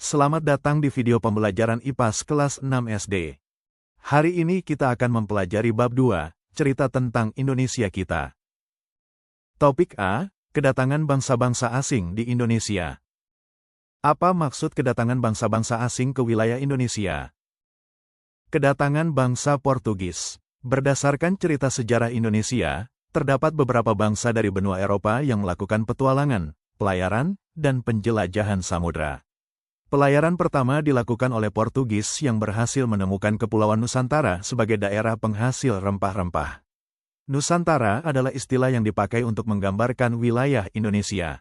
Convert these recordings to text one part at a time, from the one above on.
Selamat datang di video pembelajaran IPAS kelas 6 SD. Hari ini kita akan mempelajari bab 2, cerita tentang Indonesia kita. Topik A, kedatangan bangsa-bangsa asing di Indonesia. Apa maksud kedatangan bangsa-bangsa asing ke wilayah Indonesia? Kedatangan bangsa Portugis. Berdasarkan cerita sejarah Indonesia, terdapat beberapa bangsa dari benua Eropa yang melakukan petualangan, pelayaran, dan penjelajahan samudra. Pelayaran pertama dilakukan oleh Portugis yang berhasil menemukan Kepulauan Nusantara sebagai daerah penghasil rempah-rempah. Nusantara adalah istilah yang dipakai untuk menggambarkan wilayah Indonesia.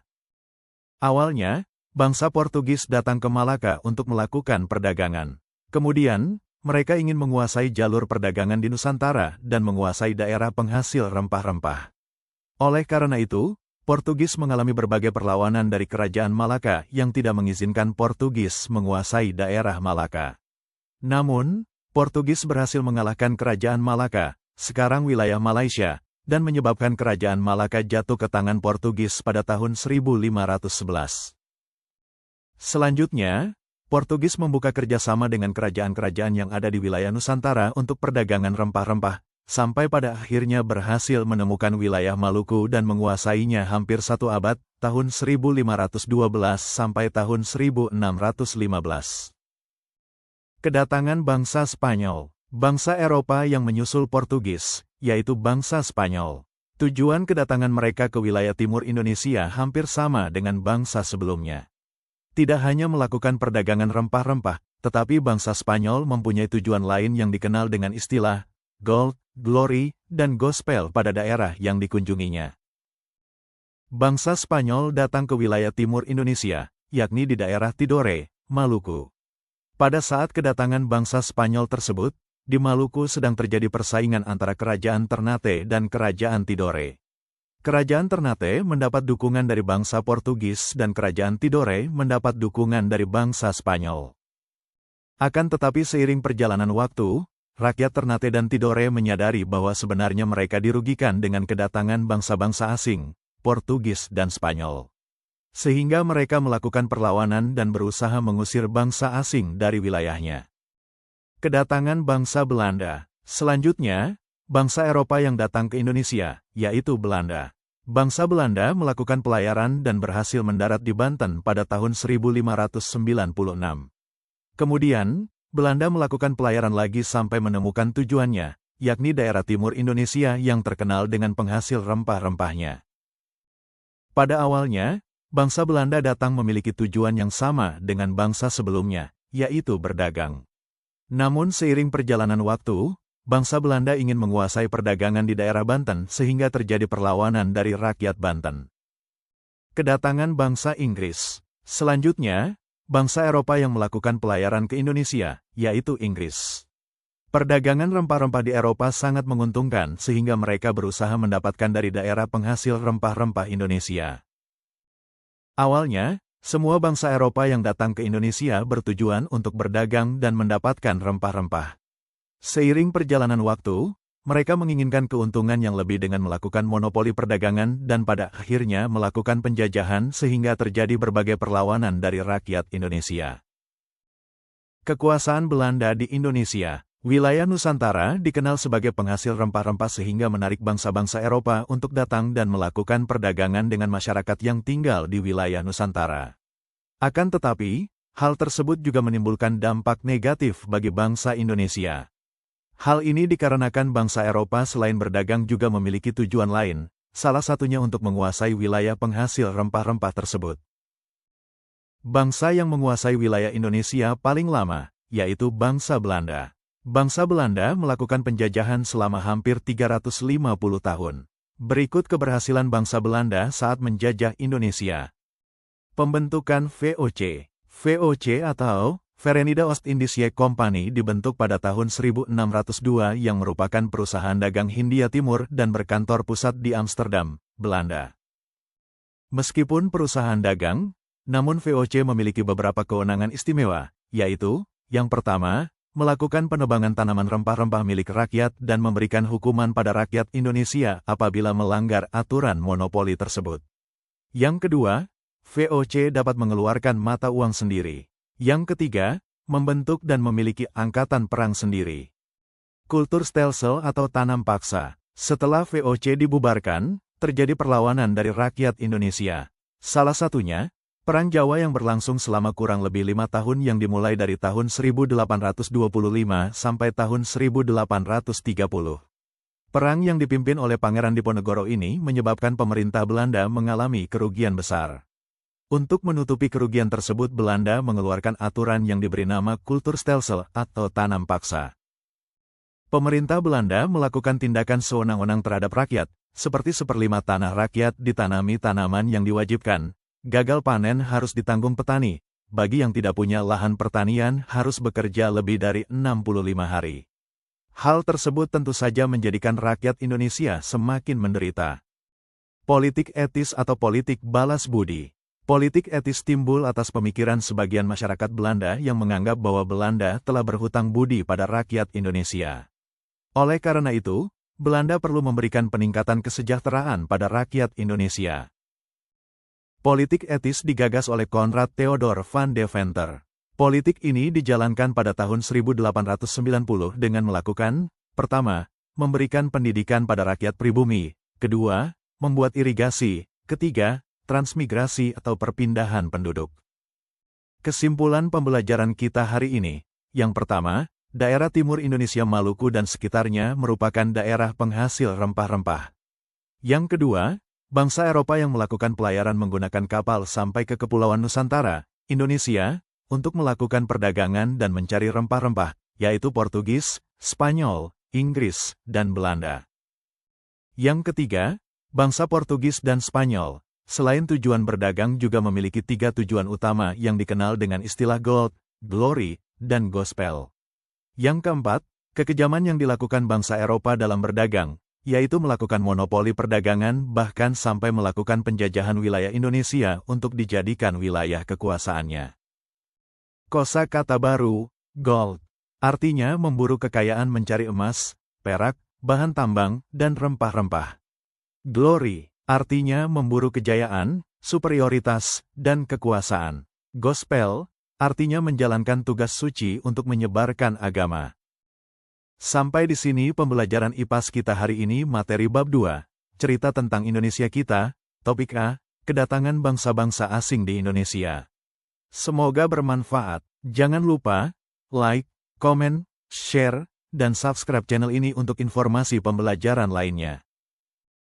Awalnya, bangsa Portugis datang ke Malaka untuk melakukan perdagangan. Kemudian, mereka ingin menguasai jalur perdagangan di Nusantara dan menguasai daerah penghasil rempah-rempah. Oleh karena itu, Portugis mengalami berbagai perlawanan dari kerajaan Malaka yang tidak mengizinkan Portugis menguasai daerah Malaka. Namun, Portugis berhasil mengalahkan kerajaan Malaka, sekarang wilayah Malaysia, dan menyebabkan kerajaan Malaka jatuh ke tangan Portugis pada tahun 1511. Selanjutnya, Portugis membuka kerjasama dengan kerajaan-kerajaan yang ada di wilayah Nusantara untuk perdagangan rempah-rempah, sampai pada akhirnya berhasil menemukan wilayah Maluku dan menguasainya hampir satu abad, tahun 1512 sampai tahun 1615. Kedatangan bangsa Spanyol. Bangsa Eropa yang menyusul Portugis, yaitu bangsa Spanyol. Tujuan kedatangan mereka ke wilayah timur Indonesia hampir sama dengan bangsa sebelumnya. Tidak hanya melakukan perdagangan rempah-rempah, tetapi bangsa Spanyol mempunyai tujuan lain yang dikenal dengan istilah gold, glory, dan gospel pada daerah yang dikunjunginya. Bangsa Spanyol datang ke wilayah timur Indonesia, yakni di daerah Tidore, Maluku. Pada saat kedatangan bangsa Spanyol tersebut, di Maluku sedang terjadi persaingan antara kerajaan Ternate dan kerajaan Tidore. Kerajaan Ternate mendapat dukungan dari bangsa Portugis dan kerajaan Tidore mendapat dukungan dari bangsa Spanyol. Akan tetapi seiring perjalanan waktu, rakyat Ternate dan Tidore menyadari bahwa sebenarnya mereka dirugikan dengan kedatangan bangsa-bangsa asing, Portugis dan Spanyol. Sehingga mereka melakukan perlawanan dan berusaha mengusir bangsa asing dari wilayahnya. Kedatangan bangsa Belanda. Selanjutnya, bangsa Eropa yang datang ke Indonesia, yaitu Belanda. Bangsa Belanda melakukan pelayaran dan berhasil mendarat di Banten pada tahun 1596. Kemudian, Belanda melakukan pelayaran lagi sampai menemukan tujuannya, yakni daerah timur Indonesia yang terkenal dengan penghasil rempah-rempahnya. Pada awalnya, bangsa Belanda datang memiliki tujuan yang sama dengan bangsa sebelumnya, yaitu berdagang. Namun seiring perjalanan waktu, bangsa Belanda ingin menguasai perdagangan di daerah Banten sehingga terjadi perlawanan dari rakyat Banten. Kedatangan bangsa Inggris. Selanjutnya, bangsa Eropa yang melakukan pelayaran ke Indonesia, yaitu Inggris. Perdagangan rempah-rempah di Eropa sangat menguntungkan sehingga mereka berusaha mendapatkan dari daerah penghasil rempah-rempah Indonesia. Awalnya, semua bangsa Eropa yang datang ke Indonesia bertujuan untuk berdagang dan mendapatkan rempah-rempah. Seiring perjalanan waktu, mereka menginginkan keuntungan yang lebih dengan melakukan monopoli perdagangan dan pada akhirnya melakukan penjajahan sehingga terjadi berbagai perlawanan dari rakyat Indonesia. Kekuasaan Belanda di Indonesia. Wilayah Nusantara dikenal sebagai penghasil rempah-rempah sehingga menarik bangsa-bangsa Eropa untuk datang dan melakukan perdagangan dengan masyarakat yang tinggal di wilayah Nusantara. Akan tetapi, hal tersebut juga menimbulkan dampak negatif bagi bangsa Indonesia. Hal ini dikarenakan bangsa Eropa selain berdagang juga memiliki tujuan lain, salah satunya untuk menguasai wilayah penghasil rempah-rempah tersebut. Bangsa yang menguasai wilayah Indonesia paling lama, yaitu bangsa Belanda. Bangsa Belanda melakukan penjajahan selama hampir 350 tahun. Berikut keberhasilan bangsa Belanda saat menjajah Indonesia. Pembentukan VOC. VOC atau Verenigde Oost-Indische Compagnie dibentuk pada tahun 1602 yang merupakan perusahaan dagang Hindia Timur dan berkantor pusat di Amsterdam, Belanda. Meskipun perusahaan dagang, namun VOC memiliki beberapa kewenangan istimewa, yaitu, yang pertama, melakukan penebangan tanaman rempah-rempah milik rakyat dan memberikan hukuman pada rakyat Indonesia apabila melanggar aturan monopoli tersebut. Yang kedua, VOC dapat mengeluarkan mata uang sendiri. Yang ketiga, membentuk dan memiliki angkatan perang sendiri. Kultur stelsel atau tanam paksa. Setelah VOC dibubarkan, terjadi perlawanan dari rakyat Indonesia. Salah satunya, Perang Jawa yang berlangsung selama kurang lebih 5 tahun yang dimulai dari tahun 1825 sampai tahun 1830. Perang yang dipimpin oleh Pangeran Diponegoro ini menyebabkan pemerintah Belanda mengalami kerugian besar. Untuk menutupi kerugian tersebut, Belanda mengeluarkan aturan yang diberi nama kultur stelsel atau tanam paksa. Pemerintah Belanda melakukan tindakan sewenang-wenang terhadap rakyat, seperti 1/5 tanah rakyat ditanami tanaman yang diwajibkan. Gagal panen harus ditanggung petani. Bagi yang tidak punya lahan pertanian harus bekerja lebih dari 65 hari. Hal tersebut tentu saja menjadikan rakyat Indonesia semakin menderita. Politik etis atau politik balas budi. Politik etis timbul atas pemikiran sebagian masyarakat Belanda yang menganggap bahwa Belanda telah berhutang budi pada rakyat Indonesia. Oleh karena itu, Belanda perlu memberikan peningkatan kesejahteraan pada rakyat Indonesia. Politik etis digagas oleh Konrad Theodor van Deventer. Politik ini dijalankan pada tahun 1890 dengan melakukan, pertama, memberikan pendidikan pada rakyat pribumi, kedua, membuat irigasi, ketiga, transmigrasi atau perpindahan penduduk. Kesimpulan pembelajaran kita hari ini, yang pertama, daerah timur Indonesia Maluku dan sekitarnya merupakan daerah penghasil rempah-rempah. Yang kedua, bangsa Eropa yang melakukan pelayaran menggunakan kapal sampai ke Kepulauan Nusantara, Indonesia, untuk melakukan perdagangan dan mencari rempah-rempah, yaitu Portugis, Spanyol, Inggris, dan Belanda. Yang ketiga, bangsa Portugis dan Spanyol, selain tujuan berdagang juga memiliki 3 tujuan utama yang dikenal dengan istilah gold, glory, dan gospel. Yang keempat, kekejaman yang dilakukan bangsa Eropa dalam berdagang, yaitu melakukan monopoli perdagangan bahkan sampai melakukan penjajahan wilayah Indonesia untuk dijadikan wilayah kekuasaannya. Kosakata baru, gold, artinya memburu kekayaan mencari emas, perak, bahan tambang, dan rempah-rempah. Glory, artinya memburu kejayaan, superioritas, dan kekuasaan. Gospel, artinya menjalankan tugas suci untuk menyebarkan agama. Sampai di sini pembelajaran IPAS kita hari ini materi bab 2, cerita tentang Indonesia kita, topik A, kedatangan bangsa-bangsa asing di Indonesia. Semoga bermanfaat. Jangan lupa, like, komen, share, dan subscribe channel ini untuk informasi pembelajaran lainnya.